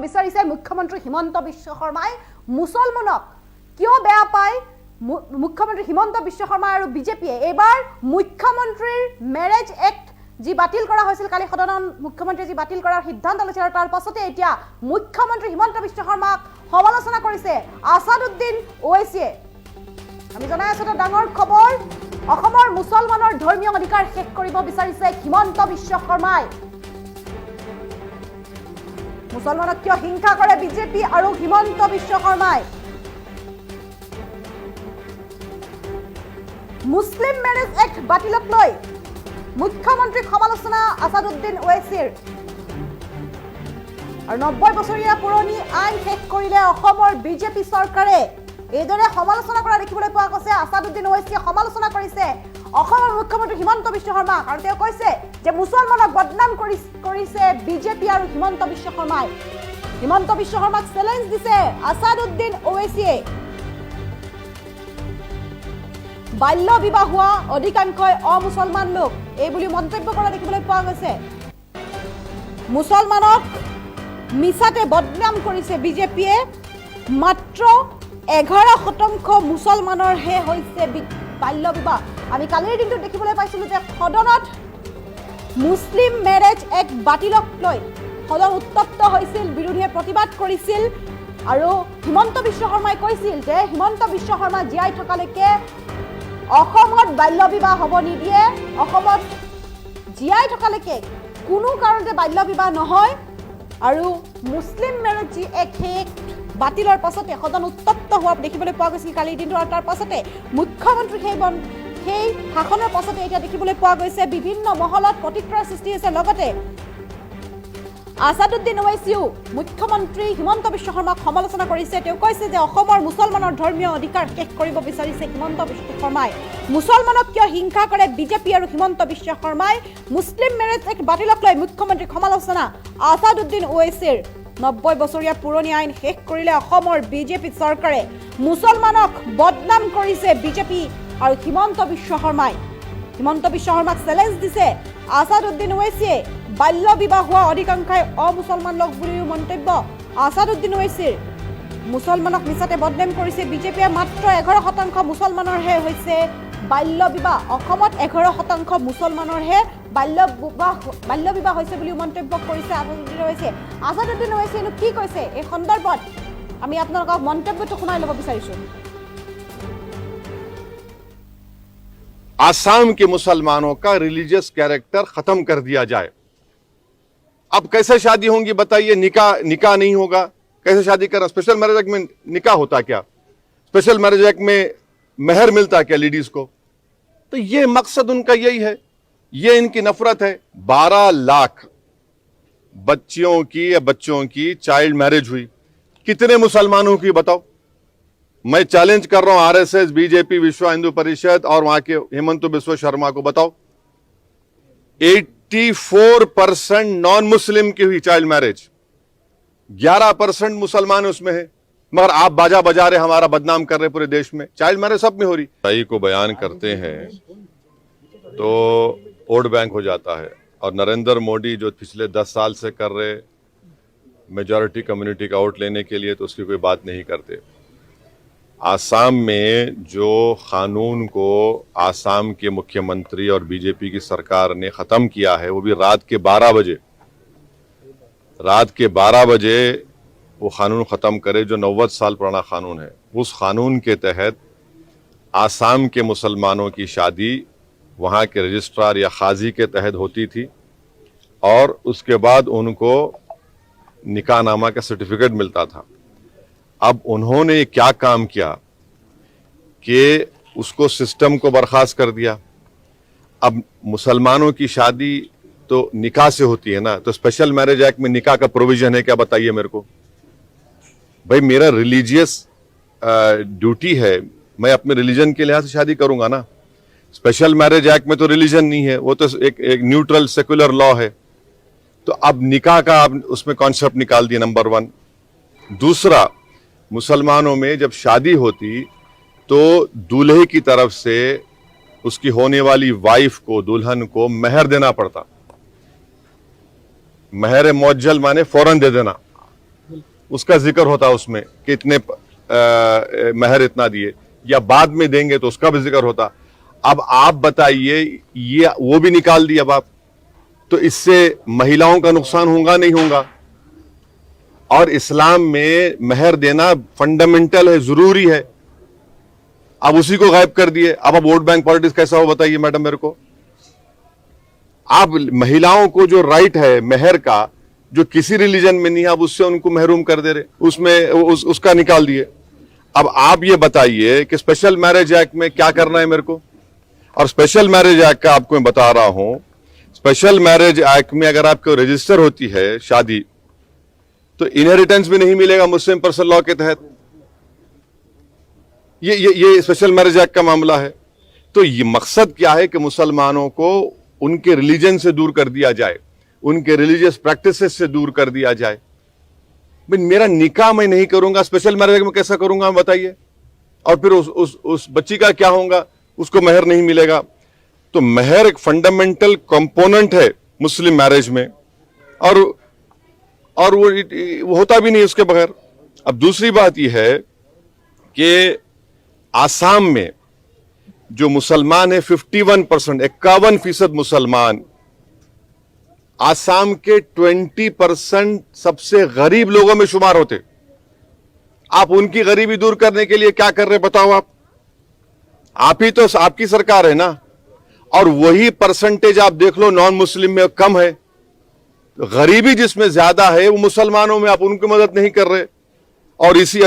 বিচাৰিছে মুখ্যমন্ত্ৰী হিমন্ত বিশ্ব শৰ্মাই মুছলমানক কিয় বেয়া পায় মুখ্যমন্ত্ৰী হিমন্ত বিশ্ব শৰ্মা আৰু বিজেপিয়ে এইবাৰ মুখ্যমন্ত্ৰীৰ মেৰেজ এক্ট যি বাতিল কৰা হৈছিল কালি সদনত মুখ্যমন্ত্ৰী যি বাতিল কৰাৰ সিদ্ধান্ত লৈছিল আৰু তাৰ পাছতে এতিয়া মুখ্যমন্ত্ৰী হিমন্ত বিশ্ব শৰ্মাক সমালোচনা কৰিছে আসাদুদ্দিন ওৱেইছিয়ে আমি জনাই আছো এটা ডাঙৰ খবৰ অসমৰ মুছলমানৰ ধৰ্মীয় অধিকাৰ শেষ কৰিব বিচাৰিছে হিমন্ত বিশ্ব শৰ্মাই মুছলমানক কিয় হিংসা কৰে বিজেপি আৰু হিমন্ত বিশ্ব শৰ্মাই মুছলিম মেৰেজ এক্ট বাতিলক লৈ মুখ্যমন্ত্ৰীক সমালোচনা আসাদুদ্দিন ওৱেইছিৰ আৰু 90 বছৰীয়া পুৰণি আইন শেষ কৰিলে অসমৰ বিজেপি চৰকাৰে এইদৰে সমালোচনা কৰা দেখিবলৈ পোৱা গৈছে আসাদুদ্দিন ওৱেইছিয়ে সমালোচনা কৰিছে অসমৰ মুখ্যমন্ত্ৰী হিমন্ত বিশ্ব শৰ্মাক আৰু তেওঁ কৈছে যে মুছলমানক বদনাম কৰিছে বিজেপি আৰু হিমন্ত বিশ্ব শৰ্মাই হিমন্ত বিশ্ব শৰ্মাক চ্যালেঞ্জ দিছে আসাদুদ্দিন ওৱেইছিয়ে বাল্য বিবাহ হোৱা অধিকাংশই অমুছলমান লোক এই বুলি মন্তব্য কৰা দেখিবলৈ পোৱা গৈছে মুছলমানক মিছাতে বদনাম কৰিছে বিজেপিয়ে মাত্ৰ 11% মুছলমানৰহে হৈছে বাল্য বিবাহ আমি কালিৰ দিনটো দেখিবলৈ পাইছিলো যে সদনত মুছলিম মেৰেজ এক্ট বাতিলক লৈ সদন উত্তপ্ত হৈছিল বিৰোধীয়ে প্ৰতিবাদ কৰিছিল আৰু হিমন্ত বিশ্ব শৰ্মাই কৈছিল যে হিমন্ত বিশ্ব শৰ্মা জীয়াই থকালৈকে অসমত বাল্য বিবাহ হ'ব নিদিয়ে অসমত জীয়াই থকালৈকে কোনো কাৰণতে বাল্য বিবাহ নহয় আৰু মুছলিম মেৰেজ এক্ট বাতিলৰ পাছতে সদন উত্তপ্ত হোৱা দেখিবলৈ পোৱা গৈছিল কালিৰ দিনটো আৰু তাৰ পাছতে মুখ্যমন্ত্ৰী সেই ভাষণৰ পাছতে এতিয়া দেখিবলৈ পোৱা গৈছে বিভিন্ন মহলত প্ৰতিক্ৰিয়াৰ সৃষ্টি হৈছে লগতে আসাদুদ্দিন ওৱেইছিও মুখ্যমন্ত্ৰী হিমন্ত বিশ্ব শৰ্মাক সমালোচনা কৰিছে তেওঁ কৈছে যে অসমৰ মুছলমানৰ ধৰ্মীয় অধিকাৰ শেষ কৰিব বিচাৰিছে হিমন্ত বিশ্ব শৰ্মাই মুছলমানক কিয় হিংসা কৰে বিজেপি আৰু হিমন্ত বিশ্ব শৰ্মাই মুছলিম মেৰেজ এক্ট বাতিলক লৈ মুখ্যমন্ত্ৰীক সমালোচনা আসাদুদ্দিন ওৱেইছিৰ 90 বছৰীয়া পুৰণি আইন শেষ কৰিলে অসমৰ বিজেপি চৰকাৰে মুছলমানক বদনাম কৰিছে বিজেপি আৰু হিমন্ত বিশ্ব শৰ্মাই হিমন্ত বিশ্ব শৰ্মাক চ্যালেঞ্জ দিছে আসাদুদ্দিন ওৱেইছিয়ে বাল্য বিবাহ হোৱা অধিকাংশই অমুছলমান লোক বুলিও মন্তব্য আসাদুদ্দিন ওৱেইছিৰ মুছলমানক মিছাতে বদনাম কৰিছে বিজেপিয়ে মাত্ৰ 11% মুছলমানৰহে হৈছে বাল্য বিবাহ অসমত 11% মুছলমানৰহে বাল্য বিবাহ হৈছে বুলি মন্তব্য কৰিছে আসাদুদ্দিন ওৱেইছিয়ে কি কৈছে এই সন্দৰ্ভত আমি আপোনালোকক মন্তব্যটো শুনাই ল'ব বিচাৰিছো आसाम के मुसलमानों का रिलीजियस कैरेक्टर खत्म कर दिया जाए अब कैसे शादी होंगी बताइए निकाह नहीं होगा कैसे शादी करना स्पेशल मैरिज एक्ट में निकाह होता क्या स्पेशल मैरिज एक्ट में मेहर मिलता क्या लेडीज को तो ये मकसद उनका यही है ये इनकी नफरत है 12 लाख बच्चियों की या बच्चों की चाइल्ड मैरिज हुई कितने मुसलमानों की बताओ मैं चैलेंज कर रहा हूं आरएसएस बीजेपी विश्व हिंदू परिषद और वहां के हिमंत बिस्वा शर्मा को बताओ 84% नॉन मुस्लिम की हुई चाइल्ड मैरिज 11% मुसलमान उसमें है मगर आप बाजा बजा रहे हमारा बदनाम कर रहे पूरे देश में चाइल्ड मैरिज सब में हो रही सही को बयान करते हैं तो वोट बैंक हो जाता है और नरेंद्र मोदी जो पिछले 10 साल से कर रहे मेजॉरिटी कम्युनिटी का वोट लेने के लिए तो उसकी कोई बात नहीं करते आसाम में जो कानून को आसाम के मुख्यमंत्री और बीजेपी की सरकार ने ख़त्म किया है वो भी रात के 12 बजे वो कानून ख़त्म करे जो 90 साल पुराना कानून है उस कानून के तहत आसाम के मुसलमानों की शादी वहाँ के रजिस्ट्रार या खाजी के तहत होती थी और उसके बाद उनको निकाहनामा का सर्टिफिकेट मिलता था अब उन्होंने क्या काम किया कि उसको सिस्टम को बर्खास्त कर दिया अब मुसलमानों की शादी तो निकाह से होती है ना तो स्पेशल मैरिज एक्ट में निकाह का प्रोविजन है क्या बताइए मेरे को भाई मेरा रिलीजियस ड्यूटी है मैं अपने रिलीजन के लिहाज से शादी करूंगा ना स्पेशल मैरिज एक्ट में तो रिलीजन नहीं है वो तो एक न्यूट्रल सेकुलर लॉ है तो अब निकाह का उसमें कॉन्सेप्ट निकाल दिया नंबर 1 दूसरा मुसलमानों में जब शादी होती तो दूल्हे की तरफ से उसकी होने वाली वाइफ को दुल्हन को मेहर देना पड़ता मेहर मुअज्जल माने फौरन दे देना उसका जिक्र होता उसमें कि इतने महर इतना दिए, या बाद में देंगे तो उसका भी जिक्र होता। अब आप बताइए, ये वो भी निकाल दिया अब आप, तो इससे महिलाओं का नुकसान होगा नहीं होगा? और इस्लाम में महर देना फंडामेंटल है, जरूरी है। अब उसी को गायब कर दिए। अब वोट बैंक पॉलिटिक्स कैसा हो बताइए मैडम मेरे को। आप महिलाओं को जो राइट है महर का, जो किसी रिलीजन में नहीं है, अब उससे उनको महरूम कर दे रहे, उसमें उसका निकाल दिए। अब आप ये बताइए कि स्पेशल मैरिज एक्ट में क्या करना है मेरे को। और स्पेशल मैरिज एक्ट का आपको मैं बता रहा हूं, स्पेशल मैरिज एक्ट में अगर आपको रजिस्टर होती है शादी, तो इनहेरिटेंस भी नहीं मिलेगा मुस्लिम पर्सनल लॉ के तहत। ये स्पेशल मैरिज एक्ट का मामला है। तो ये मकसद क्या है कि मुसलमानों को उनके रिलीजन से दूर कर दिया जाए, उनके रिलीजियस प्रैक्टिसेस से दूर कर दिया जाए। मेरा निकाह मैं नहीं करूंगा, स्पेशल मैरिज में कैसा करूंगा बताइए। और फिर उस बच्ची का क्या होगा, उसको महर नहीं मिलेगा। तो महर एक फंडामेंटल कंपोनेंट है मुस्लिम मैरिज में, और वो होता भी नहीं उसके बगैर। अब दूसरी बात यह है कि आसाम में जो मुसलमान है 51%, 51% मुसलमान, आसाम के 20% सबसे गरीब लोगों में शुमार होते। आप उनकी गरीबी दूर करने के लिए क्या कर रहे बताओ आप ही तो, आपकी सरकार है ना। और वही परसेंटेज आप देख लो नॉन मुस्लिम में कम है। गरीबी जिसमें ज्यादा है वो मुसलमानों में, आप उनकी मदद नहीं कर रहे। और इसी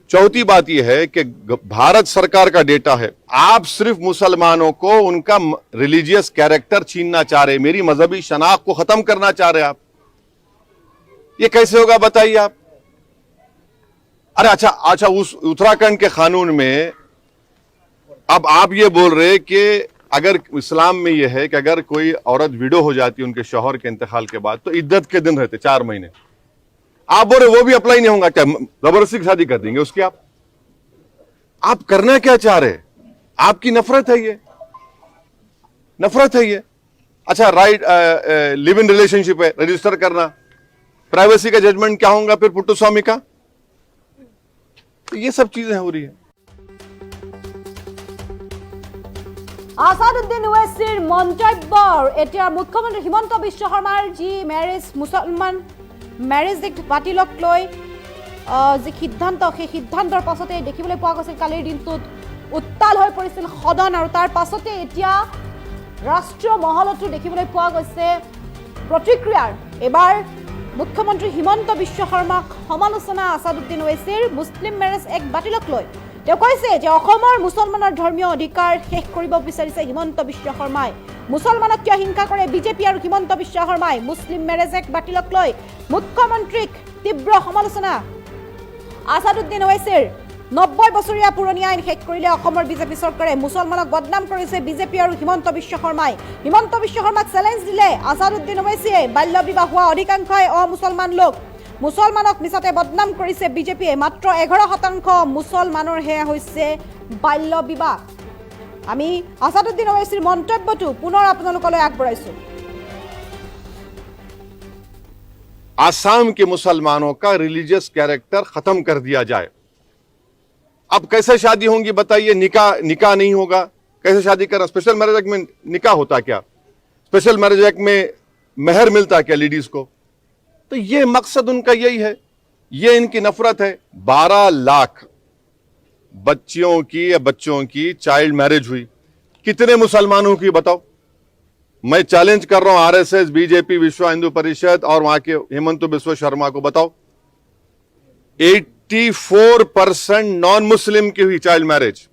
चौथी बात यह है कि भारत सरकार का डेटा है, आप सिर्फ मुसलमानों को उनका रिलीजियस कैरेक्टर छीनना चाह रहे, मेरी मजहबी शनाख्त को खत्म करना चाह रहे आप। ये कैसे होगा बताइए आप। अरे अच्छा उस उत्तराखंड के कानून में अब आप ये बोल रहे कि अगर इस्लाम में यह है कि अगर कोई औरत विडो हो जाती है उनके शौहर के इंतकाल के बाद, तो इद्दत के दिन रहते 4 महीने। आप बोल रहे वो भी अप्लाई नहीं होगा क्या, जबरदस्ती की शादी कर देंगे उसकी। आप करना क्या चाह रहे? आपकी नफरत है ये, नफरत है ये। अच्छा राइट, लिव इन रिलेशनशिप है, रजिस्टर करना, प्राइवेसी का जजमेंट क्या होगा फिर पुट्टू स्वामी का। तो ये सब चीजें हो रही है। আসাদুদ্দিন ওৱেইছিৰ মন্তব্যৰ এতিয়া মুখ্যমন্ত্ৰী হিমন্ত বিশ্ব শৰ্মাৰ যি মুছলমান মেৰেজ এক্ট বাতিলক লৈ যি সিদ্ধান্ত, সেই সিদ্ধান্তৰ পাছতে দেখিবলৈ পোৱা গৈছিল কালিৰ দিনটোত উত্তাল হৈ পৰিছিল সদন। আৰু তাৰ পাছতে এতিয়া ৰাষ্ট্ৰীয় মহলতো দেখিবলৈ পোৱা গৈছে প্ৰতিক্ৰিয়াৰ। এবাৰ মুখ্যমন্ত্ৰী হিমন্ত বিশ্ব শৰ্মাক সমালোচনা আসাদুদ্দিন ওৱেইছিৰ মুছলিম মেৰেজ এক্ট বাতিলক লৈ। তেওঁ কৈছে যে অসমৰ মুছলমানৰ ধৰ্মীয় অধিকাৰ শেষ কৰিব বিচাৰিছে হিমন্ত বিশ্ব শৰ্মাই। মুছলমানক কিয় হিংসা কৰে বিজেপি আৰু হিমন্ত বিশ্ব শৰ্মাই। মুছলিম মেৰেজ এক্ট বাতিলক লৈ মুখ্যমন্ত্ৰীক তীব্ৰ সমালোচনা। আসাদুদ্দিন ওৱেইছিৰ 90 বছৰীয়া পুৰণি আইন শেষ কৰিলে অসমৰ বিজেপি চৰকাৰে। মুছলমানক বদনাম কৰিছে বিজেপি আৰু হিমন্ত বিশ্ব শৰ্মাই। হিমন্ত বিশ্ব শৰ্মাক চেলেঞ্জ দিলে আসাদুদ্দিন ওৱেইছিয়ে। বাল্য বিবাহ হোৱা অধিকাংশই অমুছলমান লোক। মুছলমানক মিছাতে বদনাম কৰিছে বিজেপিয়ে। মাত্ৰ 11% মুছলমানৰহে হৈছে বাল্য বিবাহ। আমি আসাদুদ্দিন ওৱেইছিৰ মন্তব্যটো পুনৰ আপোনালোকলৈ আগবঢ়াইছো। आसाम के मुसलमानों का रिलीजियस कैरेक्टर खत्म कर दिया जाए। अब कैसे शादी होंगी बताइए। निकाह नहीं होगा, कैसे शादी करना। स्पेशल मैरिज एक्ट में निकाह होता क्या? स्पेशल मैरिज एक्ट में महर मिलता क्या लेडीज को? तो ये मकसद उनका यही है, ये इनकी नफरत है। 12 लाख बच्चियों की या बच्चों की चाइल्ड मैरिज हुई। कितने मुसलमानों की बताओ? मैं चैलेंज कर रहा हूं आरएसएस, बीजेपी, विश्व हिंदू परिषद और वहां के हेमंत बिस्वा शर्मा को, बताओ 84% नॉन मुस्लिम की हुई चाइल्ड मैरिज,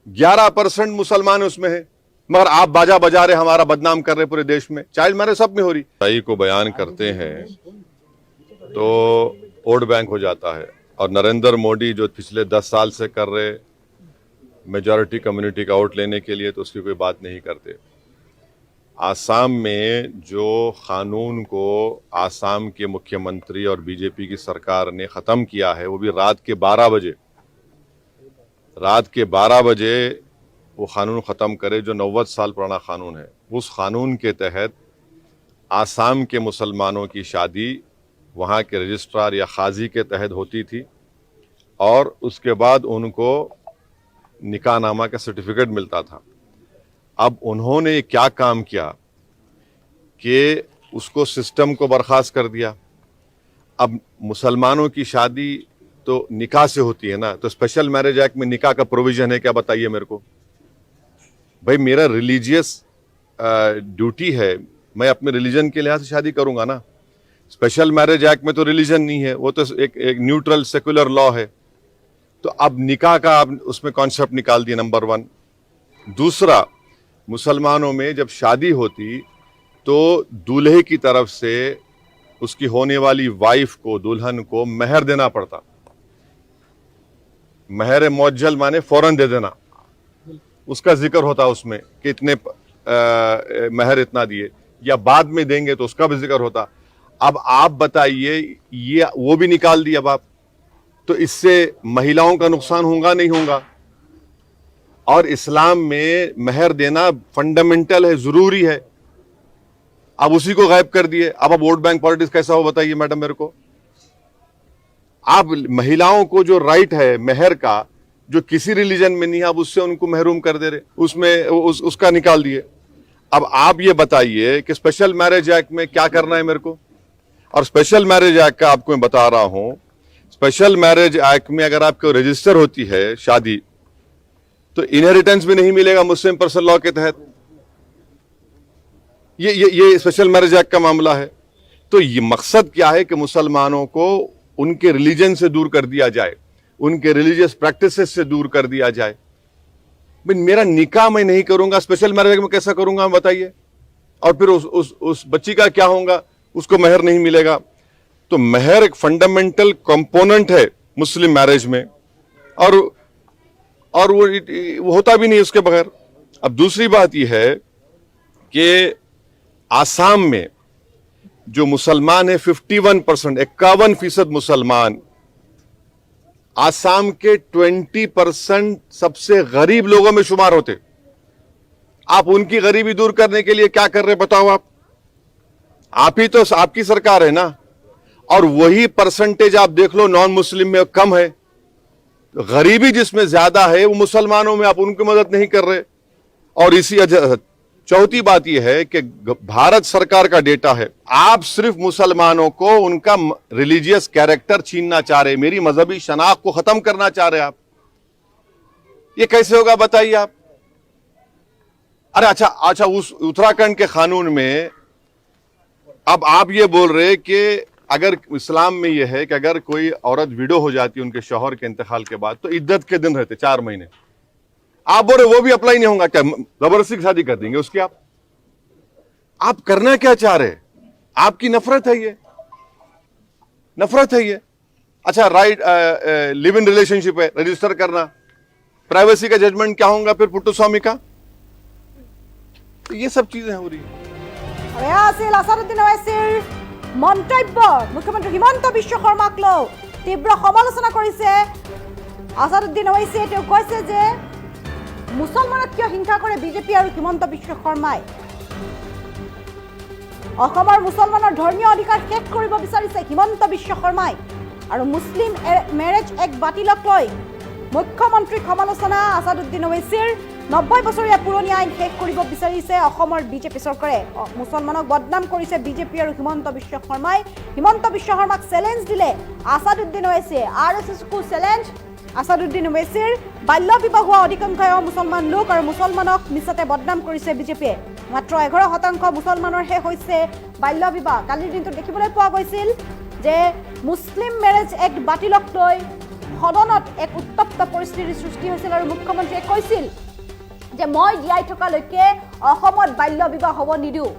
11% मुसलमान उसमें है। मगर आप बाजा बजा रहे, हमारा बदनाम कर रहे पूरे देश में। चाइल्ड मैरिज सब में हो रही। सही को बयान करते हैं तो वोट बैंक हो जाता है। और नरेंद्र मोदी जो पिछले 10 साल से कर रहे मेजॉरिटी कम्युनिटी का वोट लेने के लिए, तो उसकी कोई बात नहीं करते। आसाम में जो कानून को आसाम के मुख्यमंत्री और बीजेपी की सरकार ने ख़त्म किया है, वो भी रात के 12 बजे वो कानून ख़त्म करे, जो 90 साल पुराना कानून है। उस कानून के तहत आसाम के मुसलमानों की शादी वहाँ के रजिस्ट्रार या खाजी के तहत होती थी और उसके बाद उनको निकाहनामा का सर्टिफिकेट मिलता था। अब उन्होंने क्या काम किया कि उसको सिस्टम को बर्खास्त कर दिया। अब मुसलमानों की शादी तो निकाह से होती है ना, तो स्पेशल मैरिज एक्ट में निकाह का प्रोविजन है क्या, बताइए मेरे को। भाई मेरा रिलीजियस ड्यूटी है, मैं अपने रिलीजन के लिहाज से शादी करूंगा ना। स्पेशल मैरिज एक्ट में तो रिलीजन नहीं है, वो तो एक न्यूट्रल सेकुलर लॉ है। तो अब निकाह का आप उसमें कॉन्सेप्ट निकाल दिए, नंबर 1। दूसरा, मुसलमानों में जब शादी होती तो दूल्हे की तरफ से उसकी होने वाली वाइफ को, दुल्हन को महर देना पड़ता। महर मुअज्जल माने फौरन दे देना, उसका जिक्र होता उसमें कि इतने महर इतना दिए, या बाद में देंगे तो उसका भी जिक्र होता। अब आप बताइए, ये वो भी निकाल दिया अब आप, तो इससे महिलाओं का नुकसान होगा नहीं होगा? और इस्लाम में महर देना फंडामेंटल है, जरूरी है। अब उसी को गायब कर दिए। अब वोट बैंक पॉलिटिक्स कैसा हो बताइए मैडम मेरे को। आप महिलाओं को जो राइट है महर का, जो किसी रिलीजन में नहीं है, अब उससे उनको महरूम कर दे रहे, उसमें उसका निकाल दिए। अब आप ये बताइए कि स्पेशल मैरिज एक्ट में क्या करना है मेरे को। और स्पेशल मैरिज एक्ट का आपको मैं बता रहा हूं, स्पेशल मैरिज एक्ट में अगर आपको रजिस्टर होती है शादी, तो इनहेरिटेंस भी नहीं मिलेगा मुस्लिम पर्सनल लॉ के तहत। ये स्पेशल मैरिज एक्ट का मामला है। तो ये मकसद क्या है कि मुसलमानों को उनके रिलीजन से दूर कर दिया जाए, उनके रिलीजियस प्रैक्टिसेस से दूर कर दिया जाए। मेरा निकाह मैं नहीं करूंगा, स्पेशल मैरिज में कैसा करूंगा बताइए। और फिर उस बच्ची का क्या होगा, उसको महर नहीं मिलेगा। तो महर एक फंडामेंटल कंपोनेंट है मुस्लिम मैरिज में, और वो होता भी नहीं उसके बगैर। अब दूसरी बात यह है कि आसाम में जो मुसलमान है 51%, 51% मुसलमान, आसाम के 20% सबसे गरीब लोगों में शुमार होते। आप उनकी गरीबी दूर करने के लिए क्या कर रहे बताओ आप ही तो, आपकी सरकार है ना। और वही परसेंटेज आप देख लो नॉन मुस्लिम में कम है। गरीबी जिसमें ज्यादा है वो मुसलमानों में, आप उनकी मदद नहीं कर रहे। और इसी चौथी बात यह है कि भारत सरकार का डेटा है, आप सिर्फ मुसलमानों को उनका रिलीजियस कैरेक्टर छीनना चाह रहे, मेरी मजहबी शनाख्त को खत्म करना चाह रहे आप। ये कैसे होगा बताइए आप। अरे अच्छा उस उत्तराखंड के कानून में अब आप ये बोल रहे कि अगर इस्लाम में यह है कि अगर कोई औरत विडो हो जाती है उनके शौहर के इंतकाल के बाद, तो इद्दत के दिन रहते 4 महीने। आप बोल रहे वो भी अप्लाई नहीं होगा क्या, जबरदस्ती की शादी कर देंगे उसकी। आप करना क्या चाह रहे? आपकी नफरत है ये, नफरत है ये। अच्छा राइट, लिव इन रिलेशनशिप है, रजिस्टर करना, प्राइवेसी का जजमेंट क्या होगा फिर पुट्टुस्वामी का। तो ये सब चीजें हो रही है। আসাদুদ্দিন ওয়াইচিৰ মন্তব্য মুখ্যমন্ত্ৰী হিমন্ত বিশ্ব শৰ্মাক লৈ তীব্ৰ সমালোচনা কৰিছে আসাদুদ্দিন ওৱাইচিয়ে। তেওঁ কৈছে যে মুছলমানক কিয় হিংসা কৰে বিজেপি আৰু হিমন্ত বিশ্ব শৰ্মাই। অসমৰ মুছলমানৰ ধৰ্মীয় অধিকাৰ শেষ কৰিব বিচাৰিছে হিমন্ত বিশ্ব শৰ্মাই। আৰু মুছলিম মেৰেজ এক্ট বাতিলক লৈ মুখ্যমন্ত্ৰীক সমালোচনা আসাদুদ্দিন ওৱাইচিৰ। 90 বছৰীয়া পুৰণি আইন শেষ কৰিব বিচাৰিছে অসমৰ বিজেপি চৰকাৰে। মুছলমানক বদনাম কৰিছে বিজেপি আৰু হিমন্ত বিশ্ব শৰ্মাই। হিমন্ত বিশ্ব শৰ্মাক চেলেঞ্জ দিলে আসাদুদ্দিন ওৱাইচিয়ে। আৰএছএছকো চেলেঞ্জ আসাদুদ্দিন ওৱাইচিৰ। বাল্য বিবাহ হোৱা অধিকাংশ মুছলমান লোক আৰু মুছলমানক মিছাতে বদনাম কৰিছে বিজেপিয়ে। মাত্ৰ 11% মুছলমানৰহে হৈছে বাল্য বিবাহ। কালিৰ দিনটোত দেখিবলৈ পোৱা গৈছিল যে মুছলিম মেৰেজ এক্ট বাতিলক লৈ সদনত এক উত্তপ্ত পৰিস্থিতিৰ সৃষ্টি হৈছিল আৰু মুখ্যমন্ত্ৰীয়ে কৈছিল যে মই জীয়াই থকালৈকে অসমত বাল্য বিবাহ হ'ব নিদিওঁ,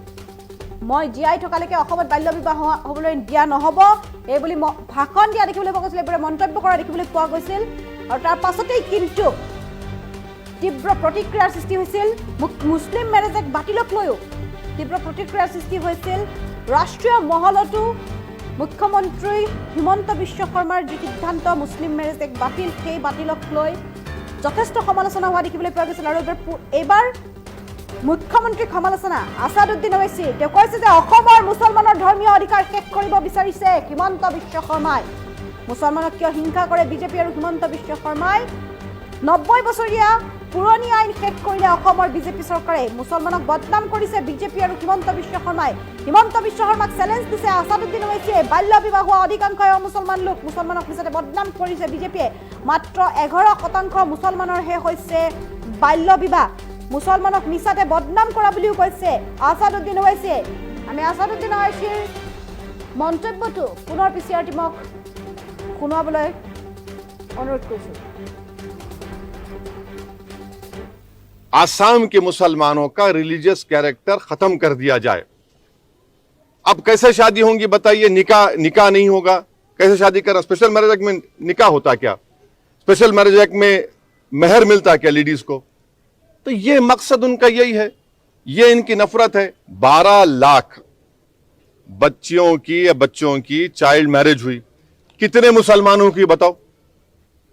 মই জীয়াই থকালৈকে অসমত বাল্য বিবাহ হ'বলৈ দিয়া নহ'ব, এইবুলি ভাষণ দিয়া দেখিবলৈ পোৱা গৈছিল, এইবোৰে মন্তব্য কৰা দেখিবলৈ পোৱা গৈছিল। আৰু তাৰ পাছতেই কিন্তু তীব্ৰ প্ৰতিক্ৰিয়াৰ সৃষ্টি হৈছিল। মুছলিম মেৰেজ এক্ট বাতিলক লৈও তীব্ৰ প্ৰতিক্ৰিয়াৰ সৃষ্টি হৈছিল। ৰাষ্ট্ৰীয় মহলতো মুখ্যমন্ত্ৰী হিমন্ত বিশ্ব শৰ্মাৰ যি সিদ্ধান্ত মুছলিম মেৰেজ এক্ট বাতিল, সেই বাতিলক লৈ যথেষ্ট সমালোচনা হোৱা দেখিবলৈ পোৱা গৈছিল। আৰু এইবাৰ মুখ্যমন্ত্ৰীক সমালোচনা আছাদুদ্দিন ওৱেইছি তেওঁ কৈছে যে অসমৰ মুছলমানৰ ধৰ্মীয় অধিকাৰ শেষ কৰিব বিচাৰিছে হিমন্ত বিশ্ব শৰ্মাই মুছলমানক কিয় হিংসা কৰে বিজেপি আৰু হিমন্ত বিশ্ব শৰ্মাই 90 বছৰীয়া পুৰণি আইন শেষ কৰিলে অসমৰ বিজেপি চৰকাৰে মুছলমানক বদনাম কৰিছে বিজেপি আৰু হিমন্ত বিশ্ব শৰ্মাই হিমন্ত বিশ্ব শৰ্মাক চেলেঞ্জ দিছে আছাদুদ্দিন ওৱেইছিয়ে বাল্য বিবাহ হোৱা অধিকাংশই মুছলমান লোক মুছলমানক মিছাতে বদনাম কৰিছে বিজেপিয়ে মাত্ৰ 11% মুছলমানৰহে হৈছে বাল্য বিবাহ মুছলমানক মিছাতে বদনাম কৰা বুলিও কৈছে আছাদুদ্দিন ওৱেইছিয়ে আমি আছাদুদ্দিন ওৱেইছিৰ মন্তব্যটো পুনৰ পিচিআৰ টিমক শুনাবলৈ অনুৰোধ কৰিছোঁ आसाम के मुसलमानों का रिलीजियस कैरेक्टर खत्म कर दिया जाए। अब कैसे शादी होंगी बताइए? निकाह नहीं होगा, कैसे शादी करना? स्पेशल मैरिज एक्ट में निकाह होता क्या? स्पेशल मैरिज एक्ट में मेहर मिलता क्या लेडीज को? तो ये मकसद उनका यही है, ये इनकी नफरत है। 12 लाख बच्चियों की या बच्चों की चाइल्ड मैरिज हुई, कितने मुसलमानों की बताओ?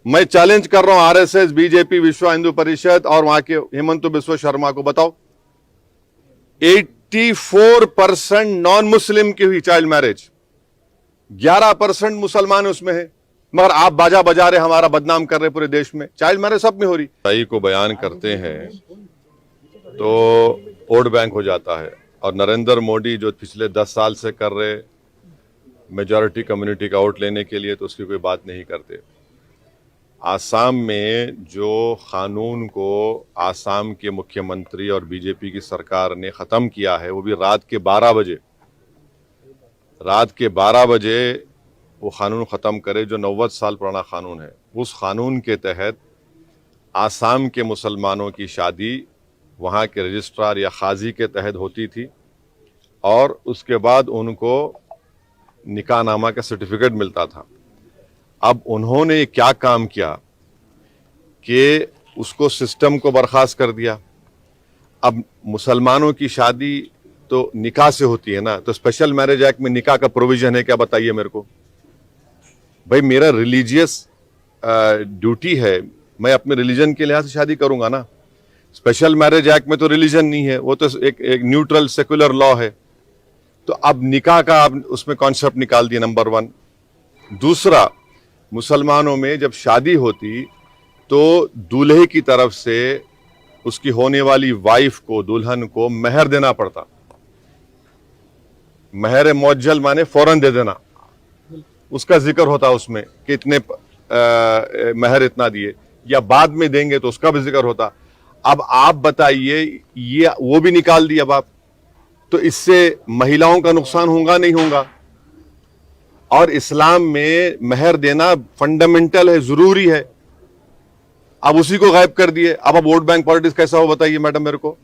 मैं चैलेंज कर रहा हूं आरएसएस, बीजेपी, विश्व हिंदू परिषद और वहां के हेमंत बिस्वा शर्मा को, बताओ 84% नॉन मुस्लिम की हुई चाइल्ड मैरिज, 11% मुसलमान उसमें है, मगर आप बाजा बजा रहे, हमारा बदनाम कर रहे पूरे देश में। चाइल्ड मैरिज सब में हो रही। सही को बयान करते हैं तो वोट बैंक हो जाता है, और नरेंद्र मोदी जो पिछले 10 साल से कर रहे मेजॉरिटी कम्युनिटी का वोट लेने के लिए, तो उसकी कोई बात नहीं करते। आसाम में जो कानून को आसाम के मुख्यमंत्री और बीजेपी की सरकार ने ख़त्म किया है, वो भी रात के 12 बजे वो कानून ख़त्म करे जो 90 साल पुराना कानून है। उस कानून के तहत आसाम के मुसलमानों की शादी वहाँ के रजिस्ट्रार या काजी के तहत होती थी, और उसके बाद उनको निकाहनामा का सर्टिफिकेट मिलता था। अब उन्होंने क्या काम किया कि उसको सिस्टम को बर्खास्त कर दिया। अब मुसलमानों की शादी तो निकाह से होती है ना, तो स्पेशल मैरिज एक्ट में निकाह का प्रोविजन है क्या? बताइए मेरे को। भाई मेरा रिलीजियस ड्यूटी है, मैं अपने रिलीजन के लिहाज से शादी करूंगा ना। स्पेशल मैरिज एक्ट में तो रिलीजन नहीं है, वो तो एक न्यूट्रल सेकुलर लॉ है। तो अब निकाह का आप उसमें कॉन्सेप्ट निकाल दिया, नंबर 1। दूसरा, मुसलमानों में जब शादी होती तो दूल्हे की तरफ से उसकी होने वाली वाइफ को, दुल्हन को मेहर देना पड़ता। मेहर मुअज्जल माने फौरन दे देना, उसका जिक्र होता उसमें कि इतने मेहर इतना दिए, या बाद में देंगे तो उसका भी जिक्र होता। अब आप बताइए, ये वो भी निकाल दिया अब आप, तो इससे महिलाओं का नुकसान होगा नहीं होगा? और इस्लाम में मेहर देना फंडामेंटल है, जरूरी है। अब उसी को गायब कर दिए। अब वोट बैंक पॉलिटिक्स कैसा हो बताइए मैडम मेरे को।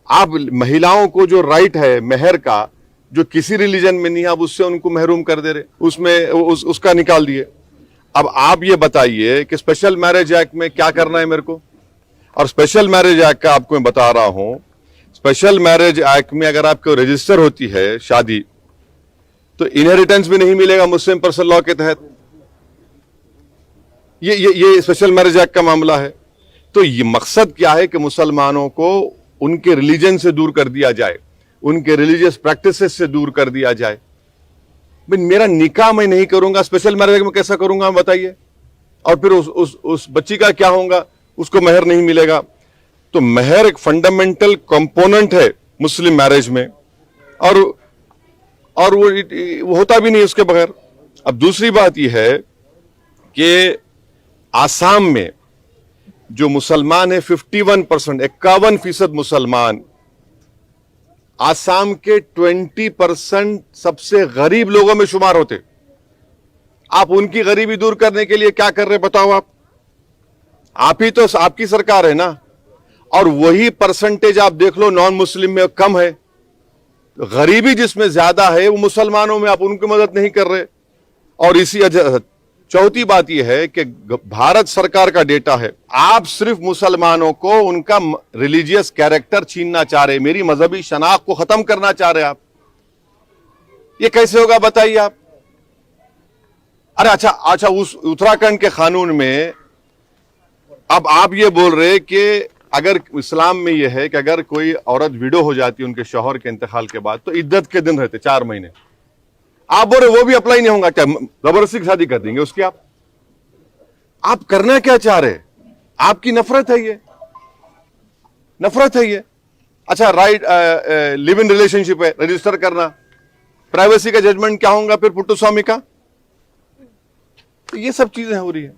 आप महिलाओं को जो राइट है मेहर का, जो किसी रिलीजन में नहीं है, आप उससे उनको महरूम कर दे रहे, उसमें उसका निकाल दिए। अब आप ये बताइए कि स्पेशल मैरिज एक्ट में क्या करना है मेरे को। और स्पेशल मैरिज एक्ट का आपको मैं बता रहा हूं, स्पेशल मैरिज एक्ट में अगर आपको रजिस्टर होती है शादी, तो इनहेरिटेंस भी नहीं मिलेगा मुस्लिम पर्सनल लॉ के तहत। ये स्पेशल मैरिज एक्ट का मामला है। तो ये मकसद क्या है कि मुसलमानों को उनके रिलीजन से दूर कर दिया जाए, उनके रिलीजियस प्रैक्टिसेस से दूर कर दिया जाए। मेरा निकाह मैं नहीं करूंगा, स्पेशल मैरिज में कैसा करूंगा बताइए? और फिर उस बच्ची का क्या होगा? उसको मेहर नहीं मिलेगा। तो मेहर एक फंडामेंटल कंपोनेंट है मुस्लिम मैरिज में, और वो होता भी नहीं उसके बगैर। अब दूसरी बात यह है कि आसाम में जो मुसलमान है 51%, 51% मुसलमान, आसाम के 20% सबसे गरीब लोगों में शुमार होते। आप उनकी गरीबी दूर करने के लिए क्या कर रहे बताओ? आप ही तो, आपकी सरकार है ना। और वही परसेंटेज आप देख लो नॉन मुस्लिम में कम है। गरीबी जिसमें ज्यादा है वो मुसलमानों में, आप उनकी मदद नहीं कर रहे। और इसी चौथी बात यह है कि भारत सरकार का डेटा है, आप सिर्फ मुसलमानों को उनका रिलीजियस कैरेक्टर छीनना चाह रहे, मेरी मजहबी शनाख्त को खत्म करना चाह रहे आप। ये कैसे होगा बताइए आप? अरे अच्छा, उस उत्तराखंड के कानून में अब आप ये बोल रहे कि अगर इस्लाम में यह है कि अगर कोई औरत विडो हो जाती है उनके शौहर के इंतकाल के बाद तो इद्दत के दिन रहते 4 महीने। आप बोले वो भी अप्लाई नहीं होगा क्या, जबरदस्ती शादी कर देंगे उसकी? आप करना क्या चाह रहे? आपकी नफरत है ये, नफरत है ये। अच्छा, राइट लिव इन रिलेशनशिप है, रजिस्टर करना, प्राइवेसी का जजमेंट क्या होगा फिर पुट्टू स्वामी का? ये सब चीजें हो रही है।